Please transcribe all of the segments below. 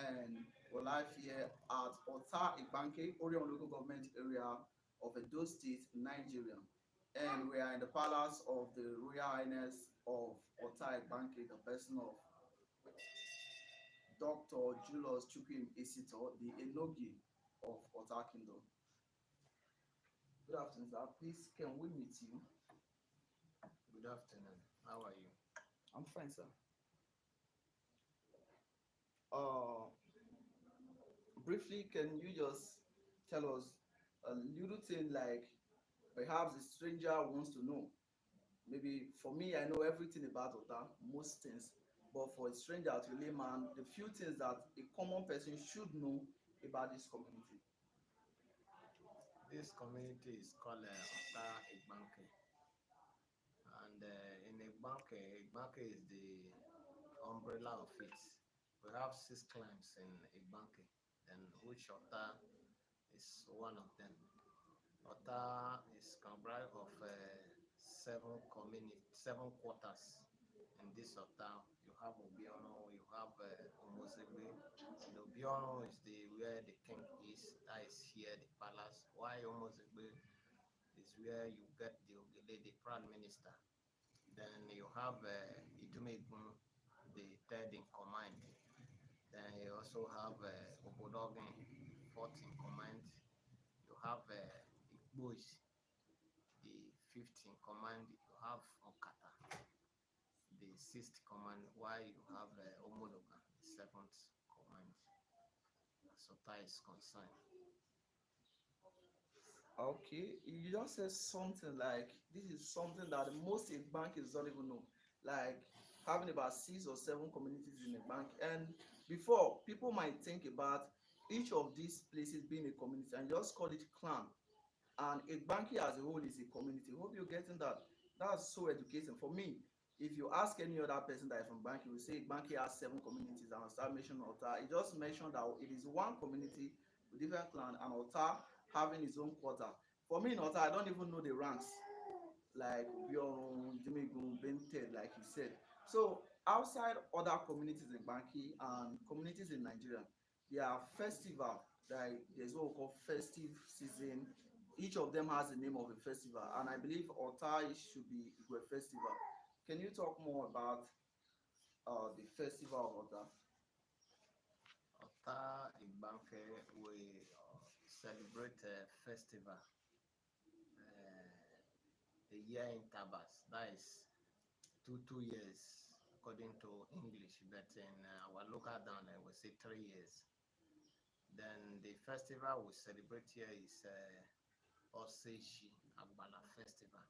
and we're live here at OTTAH Ibanke, Orion Local Government Area of Edo State, Nigeria. And we are in the palace of the Royal Highness of OTTAH Ibanke, the person of Dr. Julius Chukwim Isito, the Enogi of OTTAH Kingdom. Good afternoon, sir. Please, can we meet you? Good afternoon. How are you? I'm fine, sir. Uh, Briefly, can you just tell us a little thing like perhaps a stranger wants to know? Maybe for me, I know everything about OTA, most things, but for a stranger to a layman, the few things that a common person should know about this community. This community is called OTTAH Igbanke. And in Igbanke is the umbrella of it. We have 6 clans in Igbanke, and which OTTAH is one of them. OTTAH is comprised of 7 quarters. In this OTTAH, you have Obiono, you have Omozegbe. And Obiono is the where the king is. That is here, the palace. Why Omozegbe is where you get the Ogele, the prime minister. Then you have Idumegun, the third in command. Then you also have Obodogin, fourth in command. You have Igbois, the fifth in command. You have Okata, the sixth command, while you have Omologa, the seventh command. So that is concerned. Okay, you just said something like this is something that most a bank is don't even know. Like having about 6 or 7 communities in a bank. And before people might think about each of these places being a community and just call it clan. And a banking as a whole is a community. Hope you're getting that. That's so educating for me. If you ask any other person that is from banking, will say banking has 7 communities and start mentioning Ota. It just mentioned that it is one community with different clan and Ota having its own quarter. For me in Ota, I don't even know the ranks like Bjorn, Jimigun, Bented, like he said. So outside other communities in Banki and communities in Nigeria, there are festival. Like there's what we call festive season. Each of them has the name of a festival, and I believe Ota should be Igwe Festival. Can you talk more about the festival of Ota? OTTAH Igbanke, we celebrate a festival a year intervals. That is two years according to English, but in our local down we say 3 years. Then the festival we celebrate here is Oseji Agbala Festival.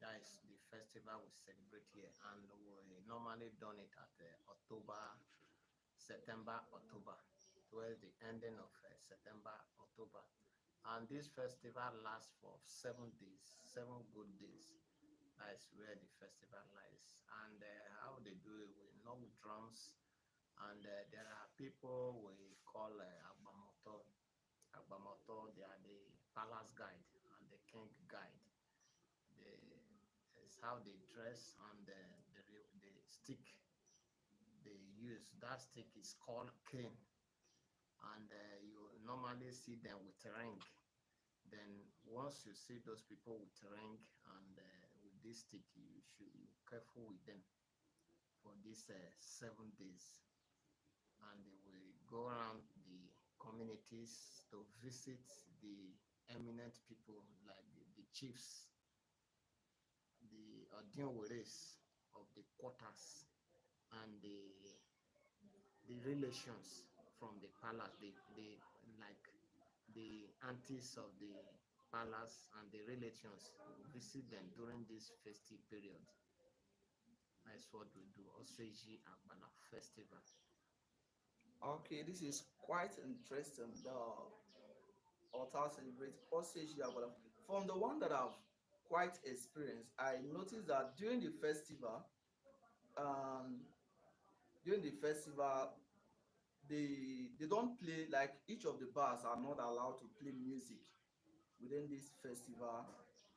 That is the festival we celebrate here, and we normally done it at September, October, towards the ending of September, October. And this festival lasts for 7 days, 7 good days. That is where the festival lies. And how they do it, we knock drums, and there are people we call Agbamoto. Agbamoto, they are the palace guide and the king guide. They, is how they dress, and the stick they use. That stick is called cane, and you normally see them with ring. Then once you see those people with ring and with this stick, you should be careful with them for these 7 days, and they will go around the communities to visit the eminent people like the chiefs, the Odinweres of the quarters, and the relations from the palace, the like the aunties of the palace and the relations visit them during this festive period. That's what we do. Osweji Agbala Festival. Okay, this is quite interesting. The Ota celebrate Osage Agbala. From the one that I've quite experienced, I noticed that um, during the festival, they don't play like each of the bars are not allowed to play music within this festival,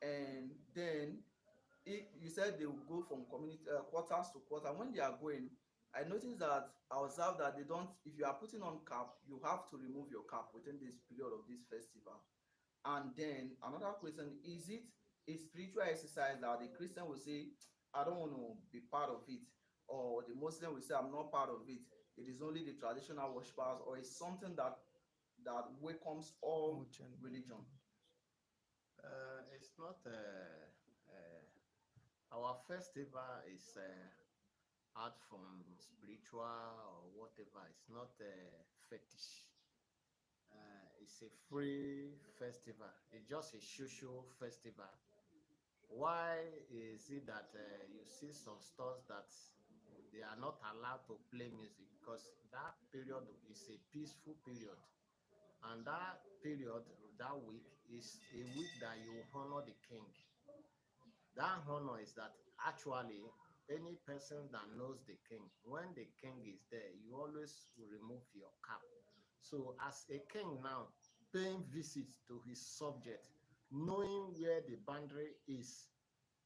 and then you said they will go from community quarters to quarter. When they are going, I noticed that I observed that they don't, if you are putting on cap, you have to remove your cap within this period of this festival. And then another question, is it a spiritual exercise that the Christian will say, I don't want to be part of it, or the Muslim will say, I'm not part of it. It is only the traditional worshippers, or it's something that welcomes all religion. It's not our festival is art from spiritual or whatever. It's not a fetish. It's a free festival. It's just a social festival. Why is it that you see some stores that they are not allowed to play music? Because that period is a peaceful period, and that period, that week, is a week that you honor the king. That honor is that actually any person that knows the king, when the king is there, you always will remove your cap. So as a king now, paying visits to his subject, knowing where the boundary is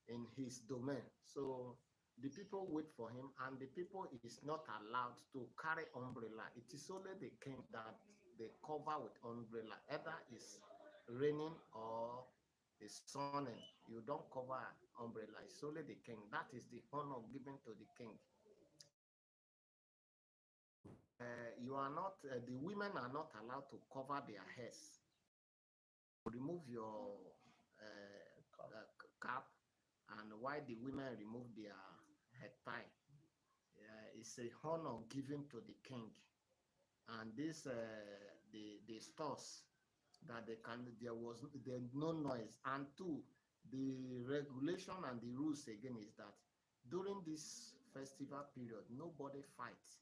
in his domain. So the people wait for him, and the people is not allowed to carry umbrella. It is only the king that they cover with umbrella. Either it's raining or it's sunning, you don't cover umbrella. It's only the king. That is the honor given to the king. You are not. The women are not allowed to cover their heads. Remove your cap, and why the women remove their head tie. It's a honor given to the king, and this the stores that they can there no noise, and two, the regulation and the rules again is that during this festival period nobody fights.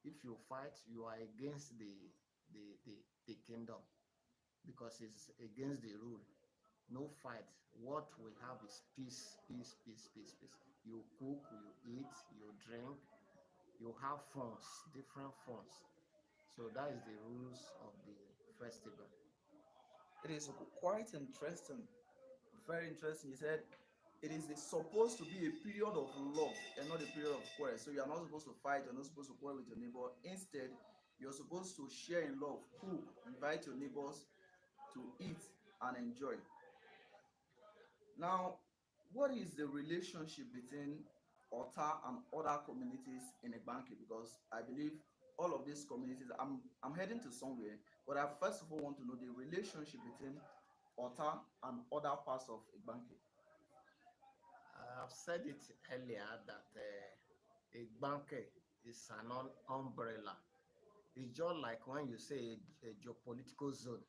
If you fight, you are against the the, the kingdom, because it's against the rule. No fight. What we have is peace, peace, peace, peace, peace. You cook, you eat, you drink, you have funds, different funds. So that is the rules of the festival. It is quite interesting, very interesting. He said it is supposed to be a period of love and not a period of quarrel. So you are not supposed to fight, you're not supposed to quarrel with your neighbor. Instead, you're supposed to share in love, cook, invite your neighbors to eat and enjoy. Now, what is the relationship between OTTAH and other communities in Ibanki? Because I believe all of these communities, I'm heading to somewhere, but I first of all want to know the relationship between OTTAH and other parts of Ibanki. I've said it earlier that a banker is an umbrella. It's just like when you say a geopolitical zone.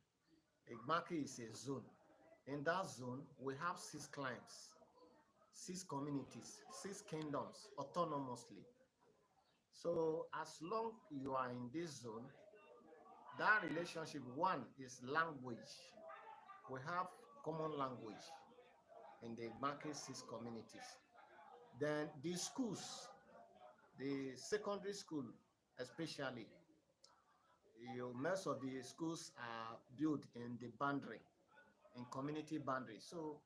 A banker is a zone. In that zone, we have six clans, six communities, six kingdoms autonomously. So as long you are in this zone, that relationship, one is language. We have common language in the banking six communities. Then the schools, the secondary school especially, most of the schools are built in the boundary, in community boundary. So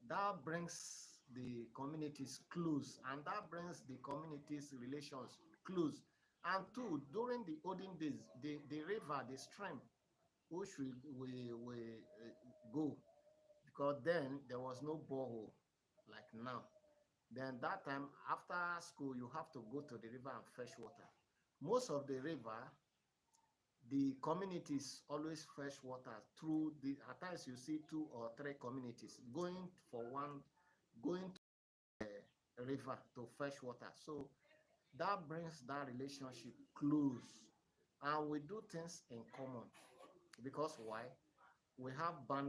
that brings the communities close, and that brings the communities relations close. And two, during the olden days, the river, the stream, which we go, because then there was no borehole like now. Then that time, after school, you have to go to the river and fetch water. Most of the river, the communities always fetch water through the, at times you see two or three communities going for one, going to the river to fetch water. So that brings that relationship close, and we do things in common. Because why? We have uh,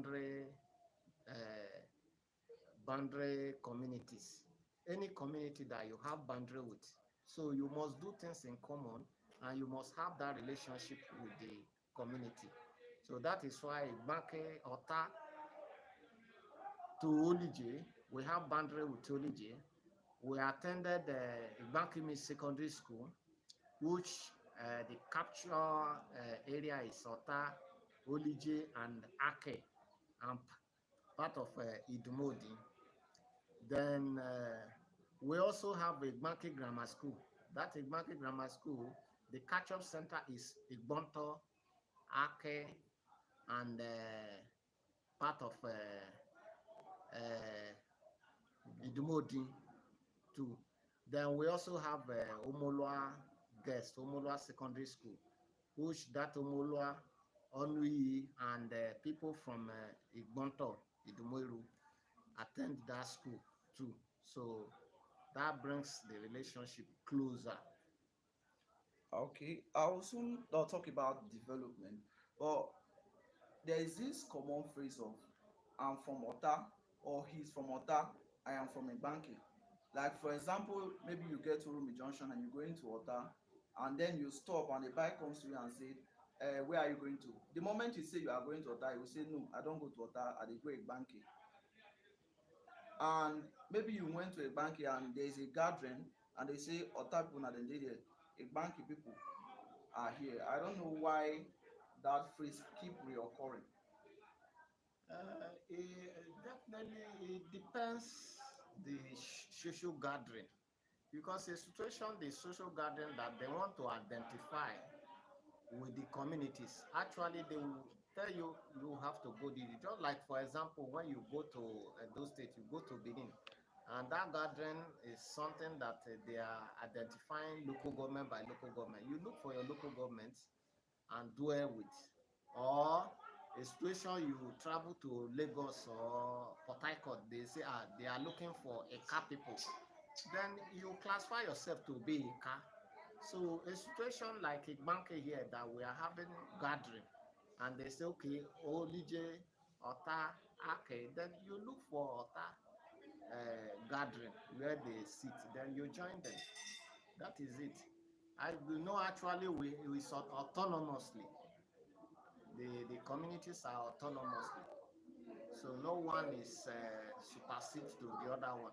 boundary communities. Any community that you have boundary with, so you must do things in common, and you must have that relationship with the community. So that is why Banke Ota to Olije, we have boundary with Olije. We attended Ibankimi Secondary School, which the capture area is Ota, Olije, and Ake, and part of Idumodi. Then we also have a Banki Grammar School. That Igbanke Grammar School, the catch-up center is Igbonto, Ake, and part of Idumodi too. Then we also have Omolua Guest, Omolua Secondary School, which that Omolua, Onui, and people from Igbonto, Idumoiru, attend that school too. So that brings the relationship closer. Okay, I'll soon talk about development, but there is this common phrase of I'm from OTTAH or he's from OTTAH, I am from Igbanke. Like for example, maybe you get to Rumi Junction and you go into OTTAH and then you stop and a bike comes to you and say, where are you going to? The moment you say you are going to OTTAH, you will say no, I don't go to OTTAH, I dey go Igbanke. And maybe you went to Igbanke and there is a gathering and they say OTTAH people na dem dey there, Igbanke people are here. I don't know why that phrase keep reoccurring. Definitely, it depends the social gathering because a situation, the social gathering that they want to identify with the communities. Actually, they will tell you you have to go there. Just like for example, when you go to those states, you go to Benin, and that gathering is something that they are identifying local government by local government. You look for your local government and dwell with, or a situation you travel to Lagos or Port Harcourt, they say they are looking for a car people. Then you classify yourself to be a car. So a situation like Igbanke here that we are having gathering, and they say, okay, Olije, Ota, Ake, then you look for Ota gathering where they sit, then you join them. That is it. We know actually we sort autonomously. The communities are autonomously. So no one is supersedes to the other one.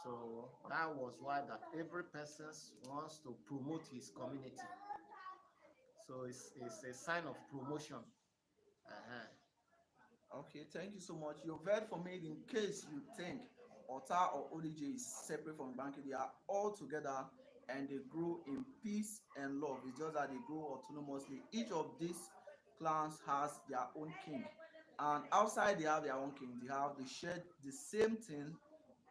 So that was why that every person wants to promote his community. So it's a sign of promotion. Uh-huh. Okay, thank you so much. You've heard from me in case you think OTA or ODJ is separate from banking, they are all together and they grow in peace and love. It's just that they grow autonomously. Each of these clans has their own king. And outside they have their own king. They share the same thing,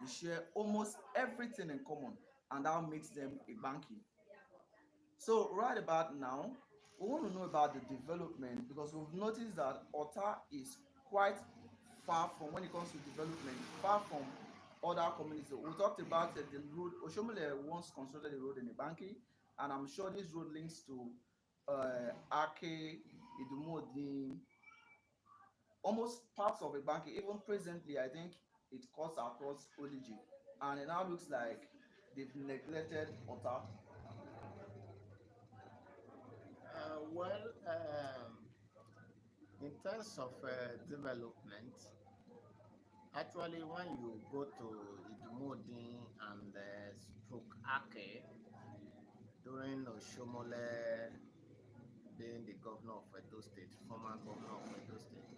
they share almost everything in common, and that makes them a banking. So right about now, we want to know about the development because we've noticed that Ota is quite far from when it comes to development, far from other communities. We talked about the road. Oshomole once constructed a road in Ibanki, and I'm sure this road links to Ake, Idumodi, almost parts of Ibanki. Even presently, I think it cuts across Oliji, and it now looks like they've neglected Ota. Well, in terms of development, actually, when you go to Idumodi and Stroke Ake during Oshomole being the governor of Edo State, former governor of Edo State,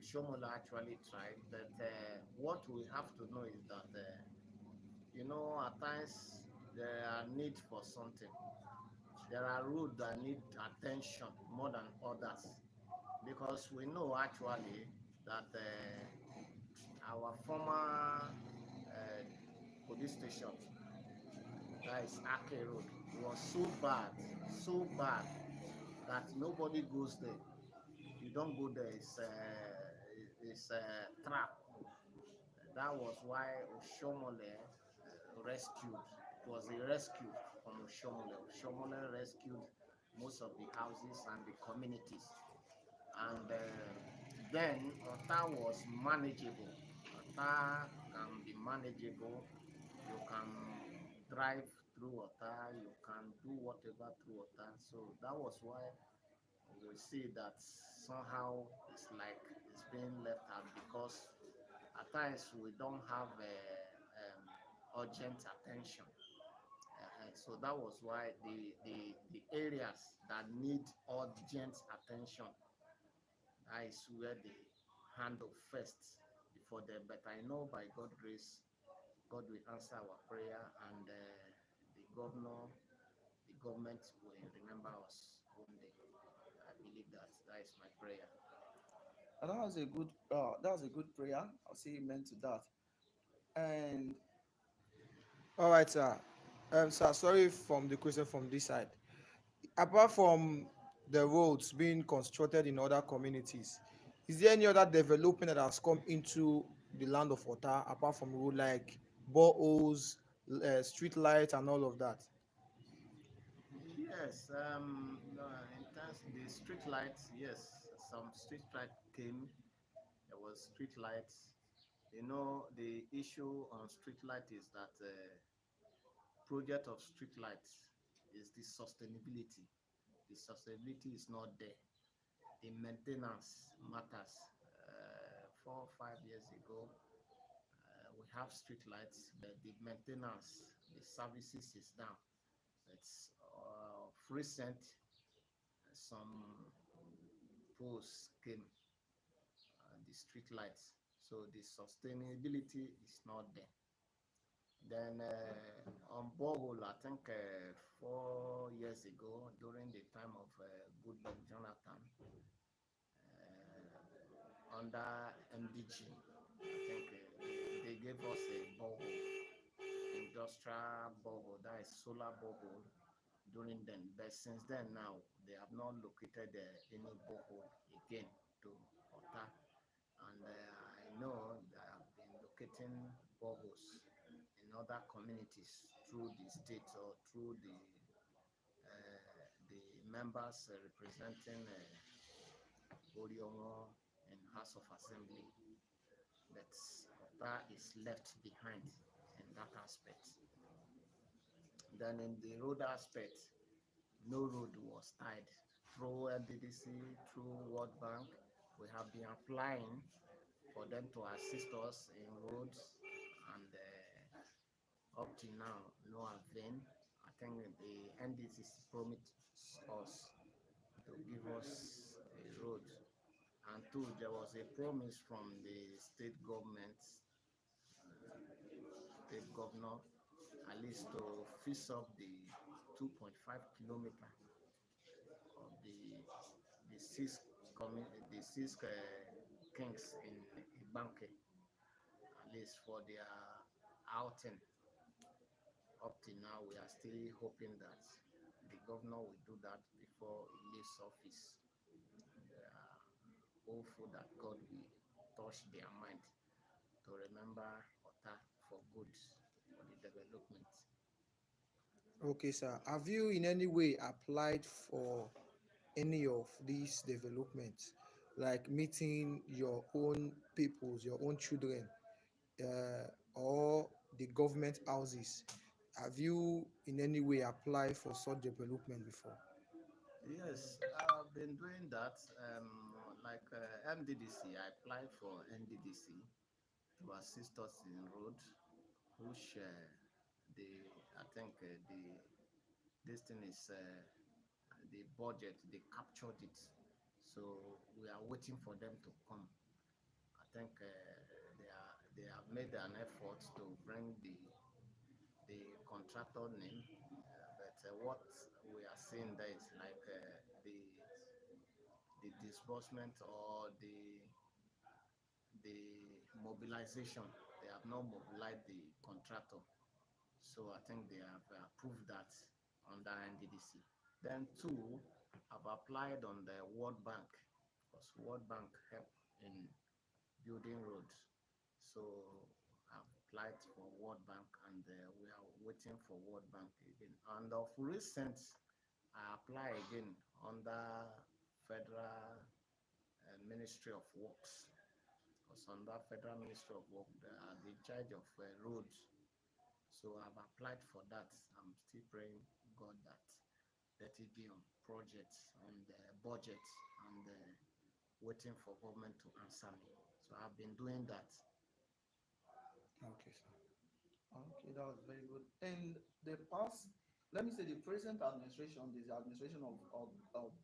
Oshomole actually tried. But what we have to know is that, at times there are need for something. There are roads that need attention more than others because we know actually that our former police station, that is Ake Road, was so bad that nobody goes there. You don't go there, it's a trap. That was why Oshomole rescued. It was a rescue from Oshomole. Oshomole rescued most of the houses and the communities. And then Ota was manageable. Ota can be manageable. You can drive through Ota. You can do whatever through Ota. So that was why we see that somehow it's like it's being left out because at times we don't have urgent attention. So that was why the areas that need urgent attention, that is where they handle first before them. But I know by God's grace, God will answer our prayer and governor, the government will remember us one day. I believe that. That is my prayer. And that was a good prayer. I'll say amen to that. And All right, sir. Sir, sorry from the question from this side. Apart from the roads being constructed in other communities, is there any other development that has come into the land of Otta apart from road, like boreholes, street lights, and all of that? Yes, in terms the street lights, yes, some street light came. There was street lights. You know, the issue on street light is that project of street lights is the sustainability. The sustainability is not there. The maintenance matters. 4 or 5 years ago, we have street lights, but the maintenance, the services is down. It's recent. Some posts came, the street lights. So the sustainability is not there. Then on borehole, I think 4 years ago, during the time of Goodluck Jonathan, under MDG, I think they gave us a borehole, industrial borehole, that is solar borehole during then. But since then now, they have not located any borehole again to Ota. And I know they have been locating boreholes in other communities through the state or through the members representing Oriomo in House of Assembly. But Ota is left behind in that aspect. Then in the road aspect, no road was tied through LDDC, through World Bank. We have been applying for them to assist us in roads, and up to now, no avail. I think the NDCC promised us to give us a road. And two, there was a promise from the state government, state governor, at least to fix up the 2.5 kilometer of the six kings in Ibanke, at least for their outing. Up to now, we are still hoping that the governor will do that before he leaves office. We are hopeful that God will touch their mind to remember Ota for good, for the development. Okay, sir. Have you in any way applied for any of these developments, like meeting your own peoples, your own children, or the government houses? Have you in any way applied for such development before? Yes, I've been doing that. Like MDDC, I applied for NDDC to assist us in road, which I think this thing is the budget, they captured it. So we are waiting for them to come. I think they have made an effort to bring the contractor name, but what we are seeing there is like the disbursement or the mobilization. They have not mobilized the contractor, so I think they have approved that under NDDC. Then two, I've applied on the World Bank because World Bank help in building roads. So I've applied for World Bank, and we are waiting for World Bank again. And of recent, I apply again under Federal Ministry of Works, because under Federal Ministry of Work, they are in charge of roads. So I've applied for that. I'm still praying God that let it be on projects, on the budget, and waiting for government to answer me. So I've been doing that. Okay, sir. okay, that was very good. In the past, let me say the present administration, this administration of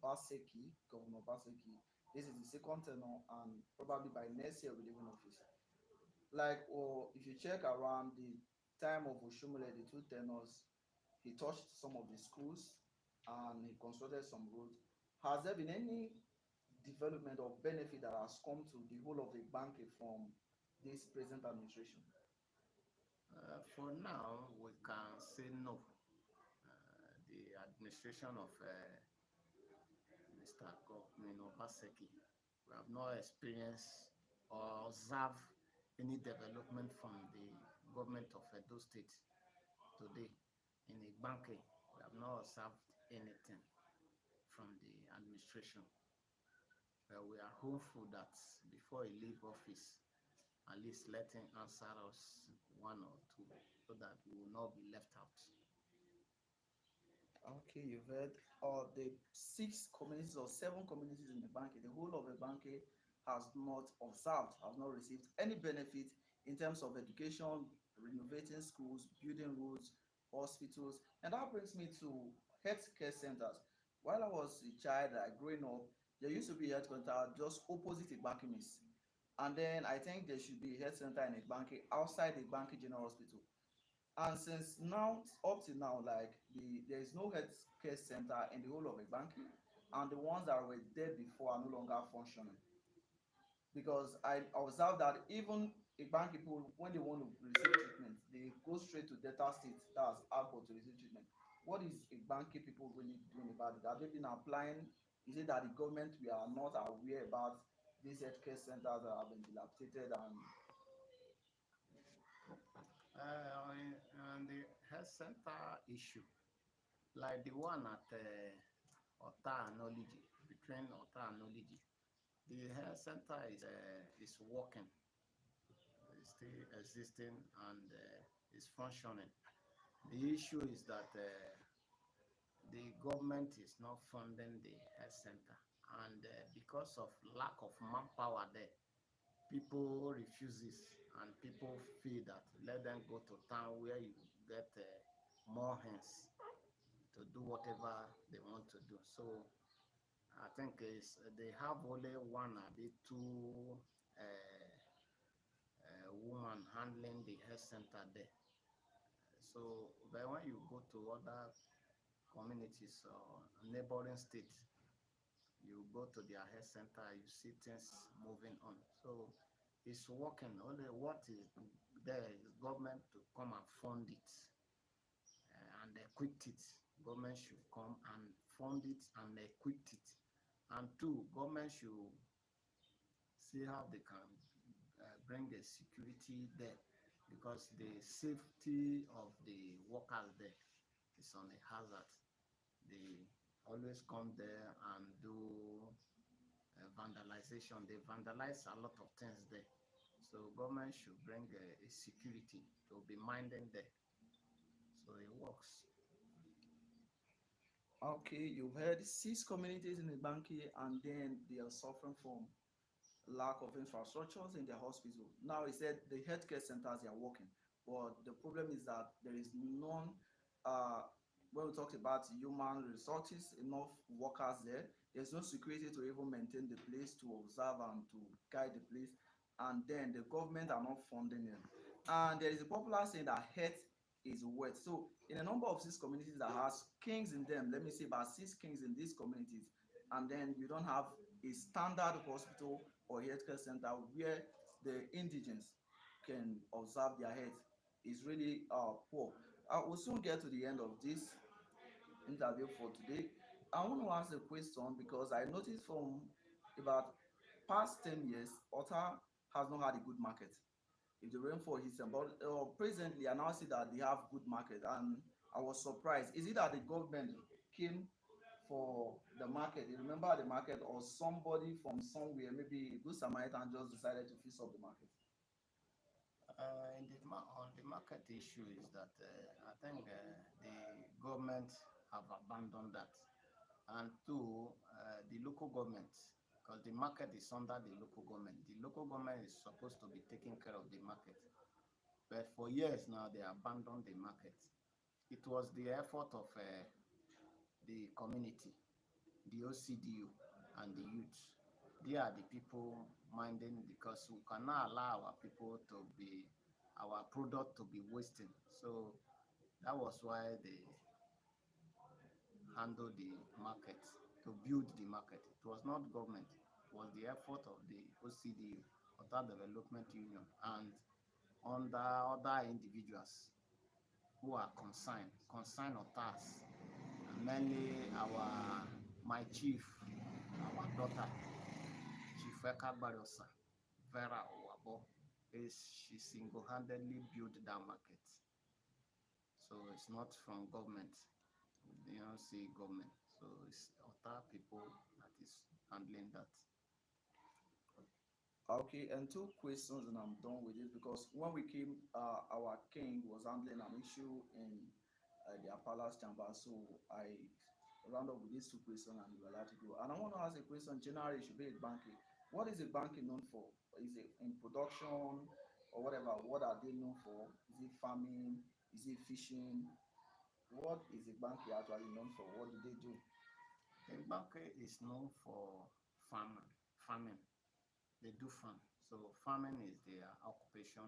Baseki, Governor Baseki, this is the second tenure, and probably by next year will be leaving office. Like, or if you check around the time of Oshumule, the two tenors, he touched some of the schools and he constructed some roads. Has there been any development or benefit that has come to the whole of the banking from this present administration? For now, we can say no. The administration of Mr. Governor Obaseki, we have not experienced or observed any development from the government of Edo State today in Igbanke. We have not observed anything from the administration. We are hopeful that before he leave office, at least let him answer us one or two so that we will not be left out. Okay, you've heard the six communities or seven communities in the bank, the whole of the bank has not observed, has not received any benefit in terms of education, renovating schools, building roads, hospitals. And that brings me to healthcare centers. While I was a child, growing up, there used to be a health center just opposite a banking miss. And then I think there should be a health center in a bank outside the bank general hospital. And since now up to now, like there is no healthcare center in the whole of Igbanki, and the ones that were there before are no longer functioning. Because I observed that even Igbanki people, when they want to receive treatment, they go straight to Delta State, that's Agbo, to receive treatment. What is Igbanki people really doing about it? Have they been applying? Is it that the government we are not aware about these healthcare centers that have been dilapidated and On the health center issue, like the one at OTTAH and Oligi, between OTTAH and Oligi, the health center is working, is still existing, and is functioning. The issue is that the government is not funding the health center, and because of lack of manpower there, people refuses, and people feel that let them go to town where you get more hands to do whatever they want to do. So I think they have only one or two woman handling the health center there. So, but when you go to other communities or neighboring states, you go to their health center, you see things moving on. So it's working. Only what is there is government to come and fund it and equip it. Government should come and fund it and equip it. And two, government should see how they can bring a security there, because the safety of the workers there is on a hazard. They always come there and do vandalization. They vandalize a lot of things there. So government should bring a security to be minding there. So it works. okay, you've heard six communities in the Banki, and then they are suffering from lack of infrastructures in their hospital. Now, he said the healthcare centers are working, but the problem is that there is none. Uh, when we talk about human resources, enough workers there, there's no security to even maintain the place, to observe and to guide the place, and then the government are not funding it. And there is a popular saying that health is wealth. So, in a number of these communities that has kings in them, let me say about six kings in these communities, and then you don't have a standard hospital or healthcare center where the indigents can observe their health is really poor. I will soon get to the end of this interview for today. I want to ask a question because I noticed from about past 10 years, OTTAH has not had a good market. If the rainfall hits them, but presently I now see that they have good market, and I was surprised. Is it that the government came for the market? You remember the market, or somebody from somewhere, maybe a good Samaritan, just decided to fix up the market? On the market issue is that I think the government have abandoned that, and two, the local government, because the market is under the local government. The local government is supposed to be taking care of the market, but for years now they abandoned the market. It was the effort of the community, the OCDU, and the youth. They are the people minding, because we cannot allow our people our product to be wasting. So that was why handle the market, to build the market. It was not government. It was the effort of the OCD, OTTAH Development Union, and under other individuals who are concerned OTTAHs, mainly my chief, our daughter, Chief Eka Bariosa, Vera Owabo, she single-handedly built that market. So it's not from government. You don't see government. So it's other people that is handling that. Okay, and two questions, and I'm done with it because when we came, our king was handling an issue in their palace chamber. So I round up with these two questions and we're allowed to go. And I want to ask a question. Generally, it should be a banking. What is a banking known for? Is it in production or whatever? What are they known for? Is it farming? Is it fishing? What is a banking actually known for? What do they do? The market is known for farming. They do farm. So farming is their occupation.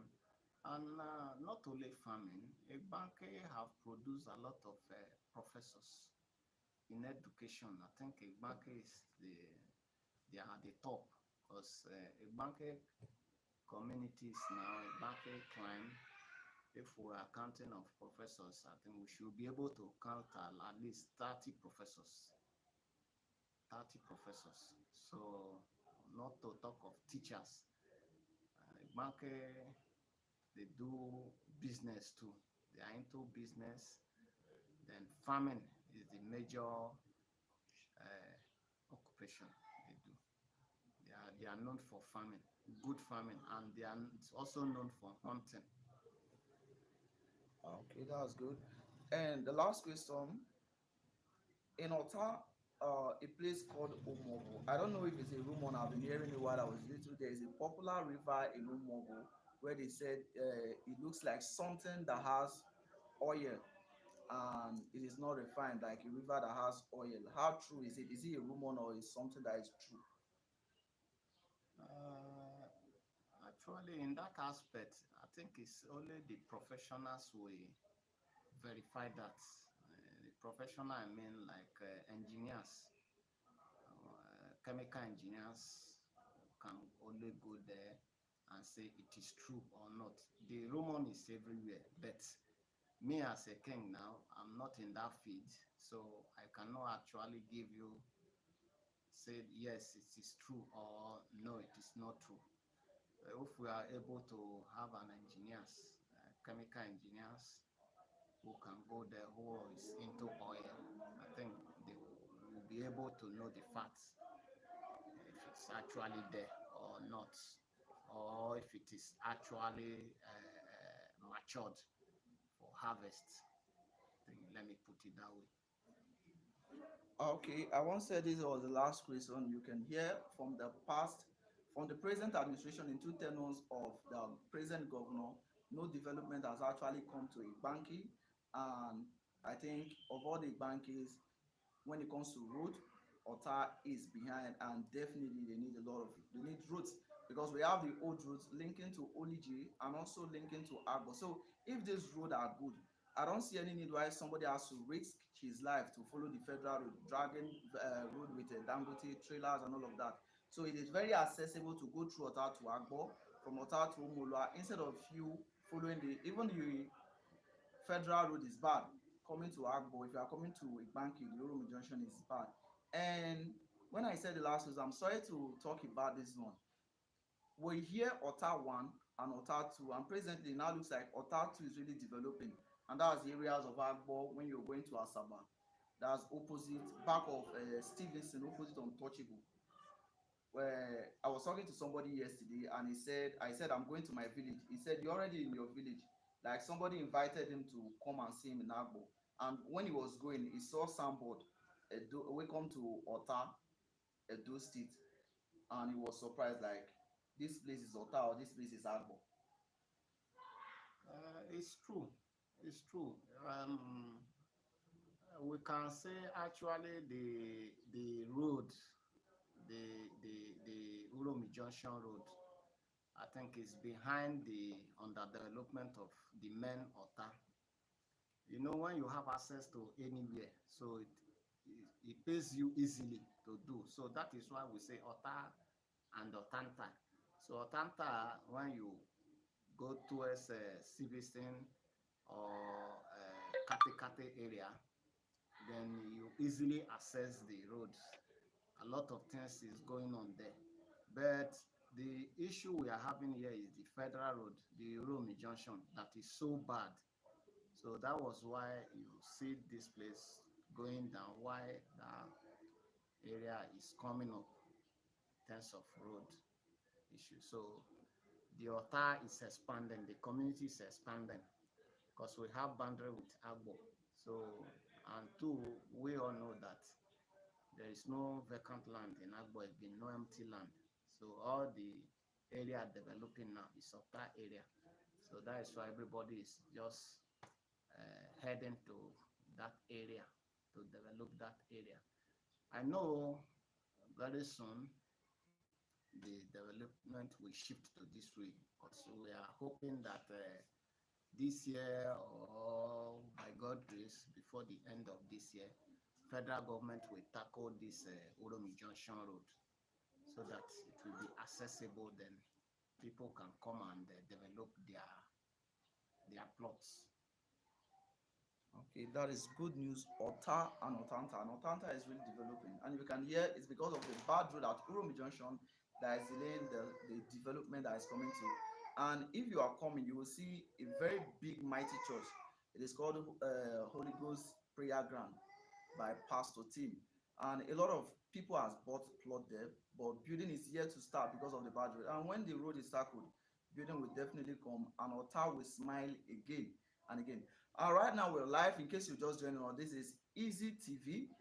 And not only farming, a banker have produced a lot of professors in education. I think a banker is they are at the top because a banker communities now, a banker climb. If we are counting of professors, I think we should be able to count at least 30 professors. 30 professors. So not to talk of teachers. Banker, they do business too. They are into business. Then farming is the major occupation they do. They are known for farming, good farming, and they are also known for hunting. Okay, that's good. And the last question, in OTTAH, a place called Omobo. I don't know if it's a rumor. I've been hearing it while I was little. There is a popular river in Omobo where they said it looks like something that has oil and it is not refined, like a river that has oil. How true is it? Is it a rumor or is something that is true? Uh, Actually, in that aspect, I think it's only the professionals will verify that. The professional, I mean, like engineers, chemical engineers can only go there and say it is true or not. The rumor is everywhere, but me as a king now, I'm not in that field, so I cannot actually give you say yes, it is true or no, it is not true. If we are able to have an engineers, chemical engineers who can go there, who is into oil, I think they will be able to know the facts if it's actually there or not, or if it is actually matured for harvest. Let me put it that way. Okay, I once said this was the last question. You can hear from the past, from the present administration in two tenures of the present governor, no development has actually come to Igbanki. And I think of all the Igbankis, when it comes to road, OTTAH is behind, and definitely they need a lot of they need roads because we have the old roads linking to Oliji and also linking to Agbo. So if these roads are good, I don't see any need why somebody has to risk his life to follow the federal road, dragging road with Dangote trailers and all of that. So it is very accessible to go through OTTAH to Agbo, from OTTAH to Omolua, instead of you following the even the federal road is bad coming to Agbo. If you are coming to Igbanki, the Oromi junction is bad. And when I said the last was, I'm sorry to talk about this one. We hear OTTAH 1 and OTTAH 2, and presently now looks like OTTAH 2 is really developing. And that's the areas of Agbo when you're going to Asaba. That's opposite, back of Stevenson, opposite Untouchable. Where I was talking to somebody yesterday and I said, I'm going to my village. He said, you're already in your village. Like somebody invited him to come and see him in Agbo. And when he was going, he saw soundboard, welcome to OTTAH, Edo State. And he was surprised, like, this place is OTTAH or this place is Agbo. It's true. It's true. We can say actually the road, the Uromi Junction Road, I think is behind the underdevelopment of the main OTTAH. You know, when you have access to anywhere, so it pays you easily to do. So that is why we say OTTAH and OTTAH. So OTTAH, when you go towards Silverstone or Kate Kate area, then you easily access the roads. A lot of things is going on there. But the issue we are having here is the federal road, the Uromi Junction, that is so bad. So that was why you see this place going down, why the area is coming up in terms of road issue. So the OTA is expanding, the community is expanding because we have boundary with Agbo. So, and two, we all know that there is no vacant land in Agbo again, no empty land. So all the area developing now is OTA area. So that is why everybody is just heading to that area to develop that area. I know very soon the development will shift to this way because we are hoping that this year or by God grace before the end of this year, federal government will tackle this Uromi Junction Road so that it will be accessible. Then people can come and develop their plots. Okay, that is good news. Ota and Otanta. And Otanta is really developing. And you can hear it's because of the bad road at Uromi Junction that is delaying the development that is coming to. And if you are coming, you will see a very big, mighty church. It is called Holy Ghost Prayer Ground by Pastor Tim. And a lot of people has bought plot there, but building is yet to start because of the bad road. And when the road is tackled, building will definitely come and Ota will smile again and again. Right now we're live. In case you just joining us, this is Easy TV.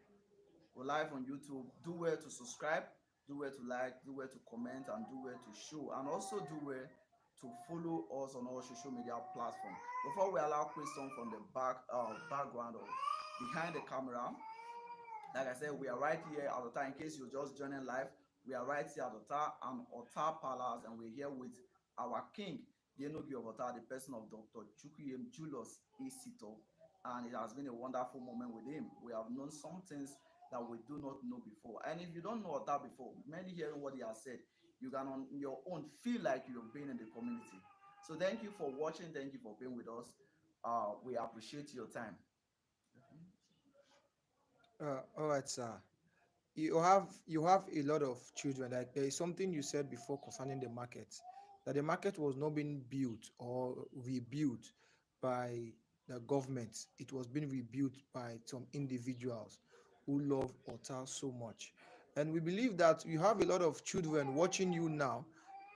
We're live on YouTube. Do well to subscribe, do well to like, do well to comment, and do well to show, and also do well to follow us on all social media platforms. Before we allow question from the background or behind the camera, like I said, we are right here at Ota. In case you're just joining live, we are right here at Ota and Ota Palace, and we're here with our king, the Enogi of Ota, the person of Dr. Chukuyem Julius Isito. And it has been a wonderful moment with him. We have known some things that we do not know before. And if you don't know Ota before, many hearing what he has said, you can on your own feel like you've been in the community. So thank you for watching. Thank you for being with us. We appreciate your time. All right, sir. You have a lot of children. Like there is something you said before concerning the market, that the market was not being built or rebuilt by the government. It was being rebuilt by some individuals who love Ota so much. And we believe that you have a lot of children watching you now,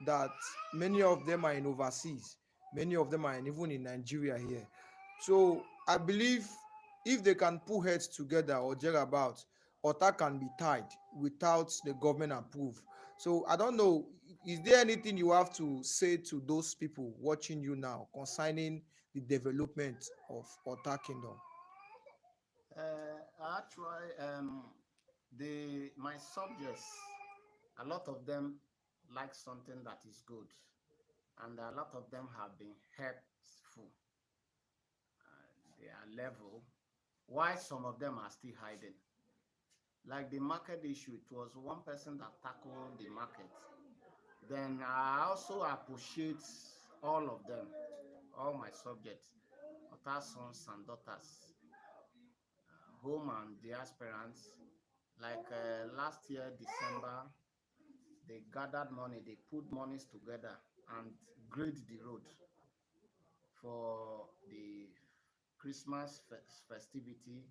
that many of them are in overseas, many of them are even in Nigeria here. So I believe if they can put heads together or thereabouts, Ota can be tied without the government approve. So I don't know, is there anything you have to say to those people watching you now concerning the development of Ota Kingdom? Actually, the my subjects, a lot of them like something that is good, and a lot of them have been helpful. They are level, why some of them are still hiding. Like the market issue, it was one person that tackled the market. Then I also appreciate all of them, all my subjects, other sons and daughters, home and the aspirants. Like last year, December, they gathered money, they put monies together and grade the road for the Christmas festivity,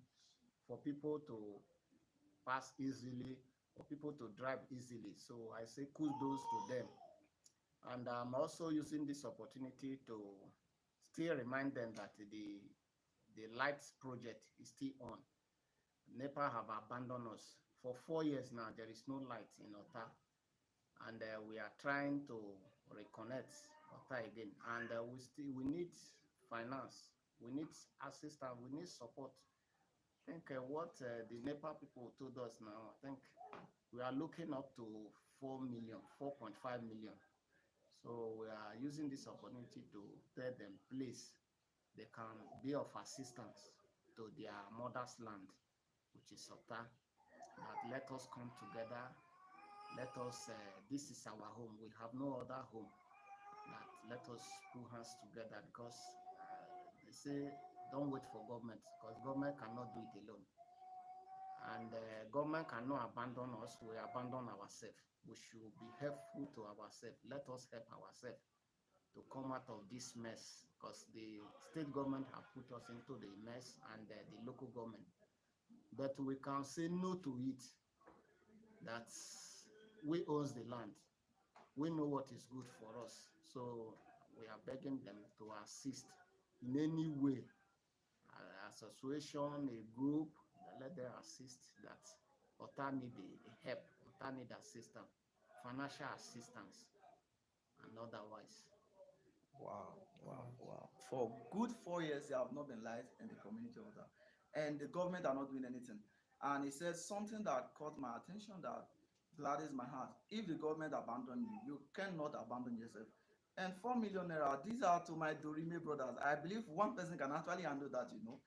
for people to pass easily, for people to drive easily. So I say kudos to them. And I'm also using this opportunity to still remind them that the lights project is still on. NEPA have abandoned us. For 4 years now, there is no light in Ota. And we are trying to reconnect Ota again. And we need finance, we need assistance, we need support. I think what the NEPA people told us now, I think we are looking up to 4 million, 4.5 million. So we are using this opportunity to tell them, please, they can be of assistance to their mother's land. which is OTTAH, that let us come together. Let us, this is our home. We have no other home. That let us put hands together because they say don't wait for government because government cannot do it alone. And government cannot abandon us. We abandon ourselves. We should be helpful to ourselves. Let us help ourselves to come out of this mess because the state government have put us into the mess and the local government. But we can say no to it. That we owns the land. We know what is good for us. So we are begging them to assist in any way. Association, a group, let them assist that OTTAH need a help, OTTAH need assistance, financial assistance, and otherwise. Wow, wow, wow. For good 4 years, they have not been light in the community of that. And the government are not doing anything. And he said something that caught my attention that gladdens my heart. If the government abandon you, you cannot abandon yourself. And 4 million naira, these are to my Dorime brothers. I believe one person can actually handle that, you know.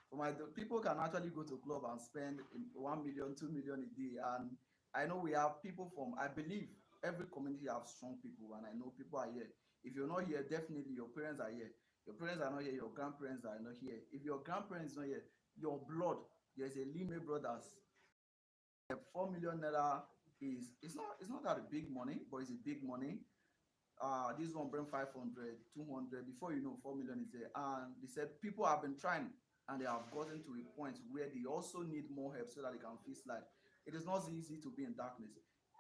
For my people can actually go to club and spend 1 million, 2 million a day. And I know we have people from, I believe every community have strong people, and I know people are here. If you're not here, definitely your parents are here. Your parents are not here, your grandparents are not here. If your grandparents are not here, your blood, there's a Lime brothers. 4 million naira is, it's not that a big money, but it's a big money. This one bring 500, 200. Before you know, 4 million is there. And they said people have been trying and they have gotten to a point where they also need more help so that they can feel light. It is not easy to be in darkness.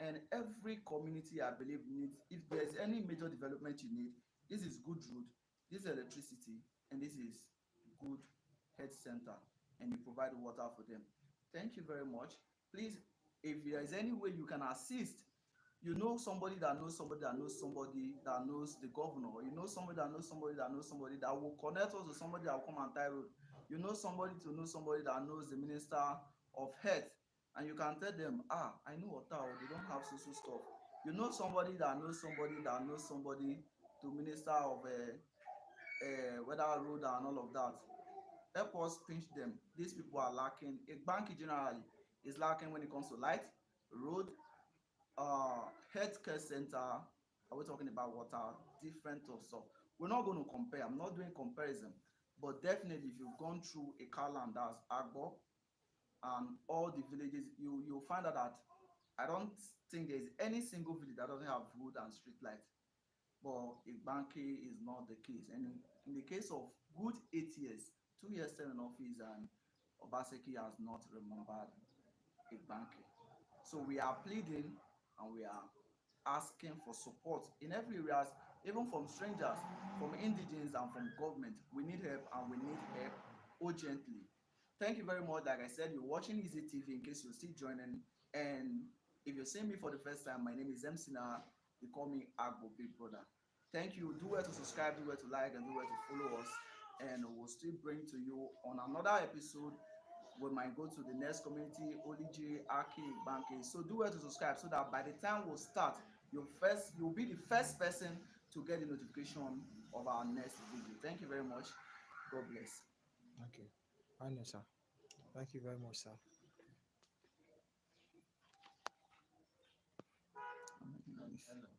And every community, I believe, needs, if there's any major development you need, this is good road, this is electricity, and this is good health center, and you provide water for them. Thank you very much. Please, if there is any way you can assist, you know somebody that knows somebody that knows somebody that knows the governor, you know somebody that knows somebody that knows somebody that will connect us to somebody that will come and tie road, you know somebody to know somebody that knows the minister of health, and you can tell them, I know OTTAH, they don't have social stuff. You know somebody that knows somebody that knows somebody to minister of weather road and all of that. Help us pinch them. These people are lacking. A bank generally is lacking when it comes to light, road, healthcare center. Are we talking about water? Different of stuff. We're not going to compare. I'm not doing comparison, but definitely if you've gone through a car land, that's Agbo, and all the villages, you'll find out that I don't think there's any single village that doesn't have road and street light. But Igbanke is not the case. And in the case of good 8 years, 2 years still in office, and Obaseki has not remembered Igbanke. So we are pleading and we are asking for support in every areas, even from strangers, from indigenes, and from government. We need help and we need help urgently. Thank you very much. Like I said, you're watching Easy TV in case you're still joining. And if you're seeing me for the first time, my name is Msina. They call me Agbo Big Brother. Thank you. Do well to subscribe, do well to like, and do well to follow us. And we'll still bring to you on another episode. We might go to the next community, Oliji, Aki, Banki. So do well to subscribe so that by the time we'll start, you'll be the first person to get the notification of our next video. Thank you very much. God bless. Okay. I know, sir. Thank you very much, sir. Hello.